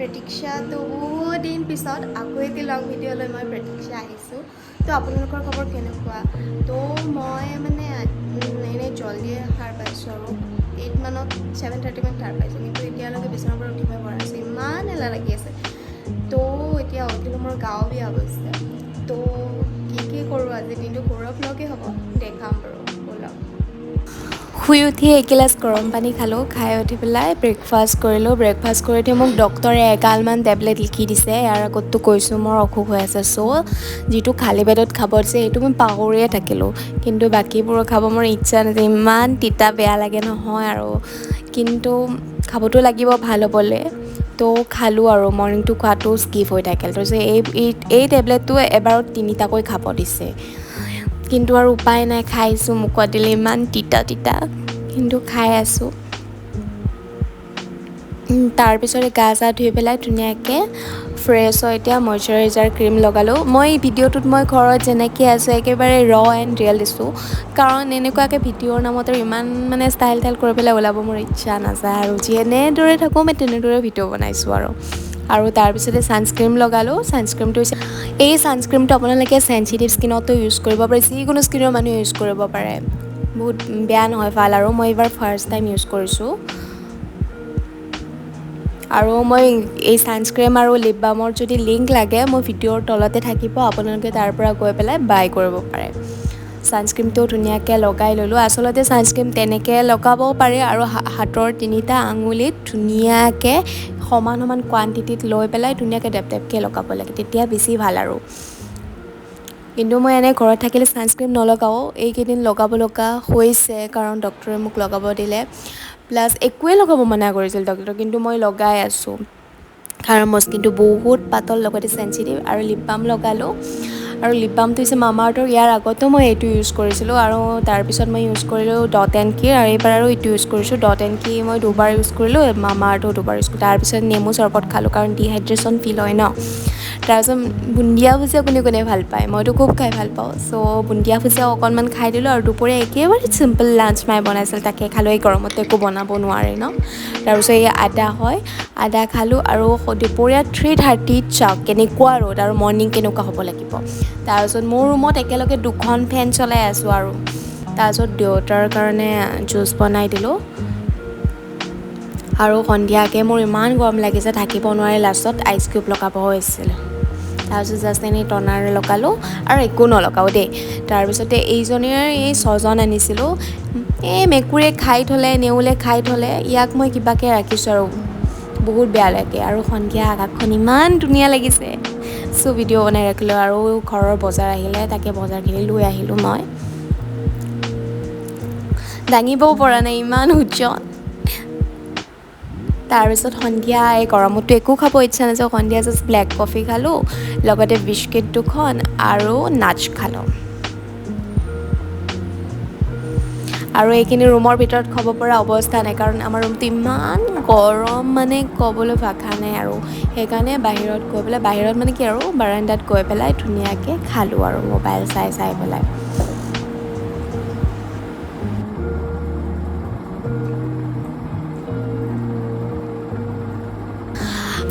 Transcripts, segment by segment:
প্ৰতীক্ষা তো বহুত দিন পিছত আকৌ এটি লং ভিডিঅ'লৈ মই প্ৰতীক্ষা আহিছোঁ তো আপোনালোকৰ খবৰ কেনেকুৱা তো মই মানে এনেই জল্দি সাৰ পাইছোঁ আৰু 8 মানত 7:30 মান সাৰ পাইছোঁ কিন্তু এতিয়ালৈকে বিচনাৰ পৰা উঠিব পৰা আছে ইমান এলাহ লাগি আছে তো এতিয়া উঠিলোঁ মোৰ গাঁও বিয়া গৈছে তো কি কৰোঁ আজি দিনটো ঘৰুৱা ব্লগেই হ'ব দেখাম বাৰু ব'লক শুই উঠি এগিলাচ গৰম পানী খালোঁ খাই উঠি পেলাই ব্ৰেকফাষ্ট কৰিলোঁ ব্ৰেকফাষ্ট কৰি উঠি মোক ডক্টৰে এগালমান টেবলেট লিখি দিছে ইয়াৰ আগততো কৈছোঁ মোৰ অসুখ হৈ আছে চ' যিটো খালী পেটত খাব দিছে সেইটো মই পাহৰিয়ে থাকিলোঁ কিন্তু বাকীবোৰ খাব মোৰ ইচ্ছা নাযায় ইমান তিতা বেয়া লাগে নহয় আৰু কিন্তু খাবতো লাগিব ভাল হ'বলৈ তো খালোঁ আৰু মৰ্ণিংটো খোৱাটো স্কিপ হৈ থাকিল তাৰপিছত এই টেবলেটটো এবাৰত 3টাকৈ খাব দিছে কিন্তু আৰু উপায় নাই খাইছোঁ মুখত দিলে ইমান তিতা কিন্তু খাই আছোঁ তাৰপিছতে গা চা ধুই পেলাই ধুনীয়াকৈ ফ্ৰেছ হয় এতিয়া মইশ্চাৰাইজাৰ ক্ৰীম লগালোঁ মই ভিডিঅ'টোত মই ঘৰত যেনেকৈ আছোঁ একেবাৰে এণ্ড ৰিয়েল দিছোঁ কাৰণ এনেকুৱাকৈ ভিডিঅ'ৰ নামত আৰু ইমান মানে ষ্টাইল কৰি পেলাই ওলাব মোৰ ইচ্ছা নাযায় আৰু যেনেদৰে থাকোঁ মই তেনেদৰে ভিডিঅ' বনাইছোঁ আৰু তাৰপিছতে ছানস্ক্ৰীম লগালোঁ ছানস্ক্ৰীমটো হৈছে এই ছানস্ক্ৰীমটো আপোনালোকে চেনচিটিভ স্কিনতো ইউজ কৰিব পাৰে যিকোনো স্কিনৰ মানুহে ইউজ কৰিব পাৰে বহুত বেয়া নহয় ভাল আৰু মই এইবাৰ ফাৰ্ষ্ট টাইম ইউজ কৰিছোঁ আৰু মই এই ছানস্ক্ৰীম আৰু লিপ বামৰ যদি লিংক লাগে মই ভিডিঅ'ৰ তলতে থাকিব আপোনালোকে তাৰ পৰা গৈ পেলাই বাই কৰিব পাৰে ছানস্ক্ৰীমটো ধুনীয়াকৈ লগাই ল'লোঁ আচলতে ছানস্ক্ৰীম তেনেকৈ লগাবও পাৰে আৰু হাতৰ 3টা আঙুলিত ধুনীয়াকৈ সমান কোৱান্টিটিত লৈ পেলাই ধুনীয়াকৈ ডেপকৈ লগাব লাগে তেতিয়া বেছি ভাল আৰু কিন্তু মই এনেই ঘৰত থাকিলে ছানস্ক্ৰীম নলগাওঁ এইকেইদিন লগাব লগা হৈছে কাৰণ ডক্টৰে মোক লগাব দিলে প্লাছ একোৱে লগাব মানা কৰিছিল ডক্টৰে কিন্তু মই লগাই আছোঁ কাৰণ মোৰ স্কিনটো বহুত পাতল লগতে চেনচিটিভ আৰু লিপ বাম লগালোঁ আৰু লিপ বামটো হৈছে মামা আৰ্থৰ ইয়াৰ আগতো মই এইটো ইউজ কৰিছিলোঁ আৰু তাৰপিছত মই ইউজ কৰিলোঁ ডট এণ্ড কিৰ আৰু এইবাৰ আৰু এইটো ইউজ কৰিছোঁ ডট এণ্ড কি মই 2বাৰ ইউজ কৰিলোঁ মামা আৰ্থো 2বাৰ ইউজ কৰিলোঁ তাৰপিছত নেমু চৰবত খালোঁ কাৰণ ডিহাইড্ৰেশ্যন ফিল হয় ন তাৰপিছত বুন্দিয়া ভুজিয়া কোনে ভাল পায় মইতো খুব খাই ভাল পাওঁ চ' বুন্দিয়া ভুজিয়া অকণমান খাই দিলোঁ আৰু দুপৰীয়া একেবাৰে চিম্পল লাঞ্চ মায়ে বনাইছিল তাকে খালোঁ এই গৰমতে একো বনাব নোৱাৰে ন তাৰপিছত এই আদা খালোঁ আৰু দুপৰীয়া 3:30 চাওক কেনেকুৱা ৰ'দ আৰু মৰ্ণিং কেনেকুৱা হ'ব লাগিব তাৰপিছত মোৰ ৰুমত একেলগে 2খন ফেন চলাই আছোঁ আৰু তাৰপিছত দেউতাৰ কাৰণে জুচ বনাই দিলোঁ আৰু সন্ধিয়াকৈ মোৰ ইমান গৰম লাগিছে থাকিব নোৱাৰি লাষ্টত আইচ কিউব লগাব হৈছিল তাৰপিছত জাষ্ট এনেই টনাৰ লগালোঁ আৰু একো নলগাওঁ দেই তাৰপিছতে এইজনীৰ এই 6জন আনিছিলোঁ এই মেকুৰীয়ে খাই থ'লে নেউলে খাই থ'লে ইয়াক মই কিবাকৈ ৰাখিছোঁ আৰু বহুত বেয়া লাগে আৰু সন্ধিয়া আকাশখন ইমান ধুনীয়া লাগিছে চ' ভিডিঅ' বনাই ৰাখিলোঁ আৰু ঘৰৰ বজাৰ আহিলে তাকে বজাৰখিনি লৈ আহিলোঁ মই দাঙিবও পৰা নাই ইমান ওজন তাৰপিছত সন্ধিয়া এই গৰমতো একো খাব ইচ্ছা নাযায় সন্ধিয়া জাষ্ট ব্লেক কফি খালোঁ লগতে বিস্কিট 2খন আৰু নাটছ খালোঁ আৰু এইখিনি ৰুমৰ ভিতৰত খাব পৰা অৱস্থা নাই কাৰণ আমাৰ ৰুমটো ইমান গৰম মানে ক'বলৈ ভাষা নাই আৰু সেইকাৰণে বাহিৰত গৈ পেলাই বাহিৰত মানে কি আৰু বাৰাণ্ডাত গৈ পেলাই ধুনীয়াকৈ খালোঁ আৰু মোবাইল চাই পেলাই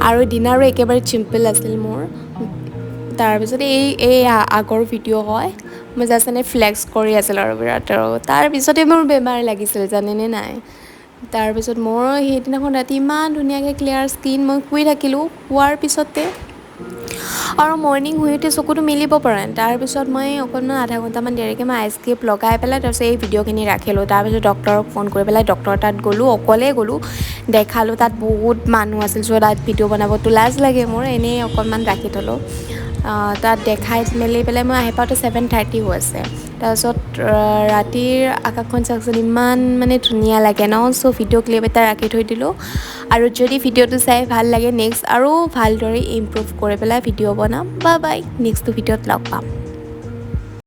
আৰু ডিনাৰো একেবাৰে চিম্পল আছিল মোৰ তাৰপিছত এই আগৰ ভিডিঅ' হয় মই জাষ্ট এনেই ফ্লেক্স কৰি আছিলোঁ আৰু বিৰাট আৰু তাৰপিছতে মোৰ বেমাৰ লাগিছিল জানেনে নাই তাৰপিছত মোৰ সেইদিনাখন ৰাতি ইমান ধুনীয়াকৈ ক্লিয়াৰ স্কিন মই শুই থাকিলোঁ শোৱাৰ পিছতে আৰু মৰ্ণিং শুই উঠি চকুটো মেলিব পৰা নাই তাৰপিছত মই অকণমান আধা ঘণ্টামান দেৰিকৈ মই আইচ কিউব লগাই পেলাই তাৰপিছত এই ভিডিঅ'খিনি ৰাখিলোঁ তাৰপিছত ডক্টৰক ফোন কৰি পেলাই ডক্টৰৰ তাত গ'লোঁ অকলেই গ'লোঁ দেখালোঁ তাত বহুত মানুহ আছিল চ' তাত ভিডিঅ' বনাবতো লাজ লাগে মোৰ এনেই অকণমান ৰাখি থ'লোঁ তাত দেখাই মেলি পেলাই মই আহি পাওঁতে 7:30 হৈ আছে তাৰপিছত ৰাতিৰ আকাশখন চাওকচোন ইমান মানে ধুনীয়া লাগে ন চ' ভিডিঅ' ক্লিপ এটা ৰাখি থৈ দিলোঁ আৰু যদি ভিডিঅ'টো চাই ভাল লাগে নেক্সট আৰু ভালদৰে ইমপ্ৰুভ কৰি পেলাই ভিডিঅ' বনাম বাই নেক্সটটো ভিডিঅ'ত লগ পাম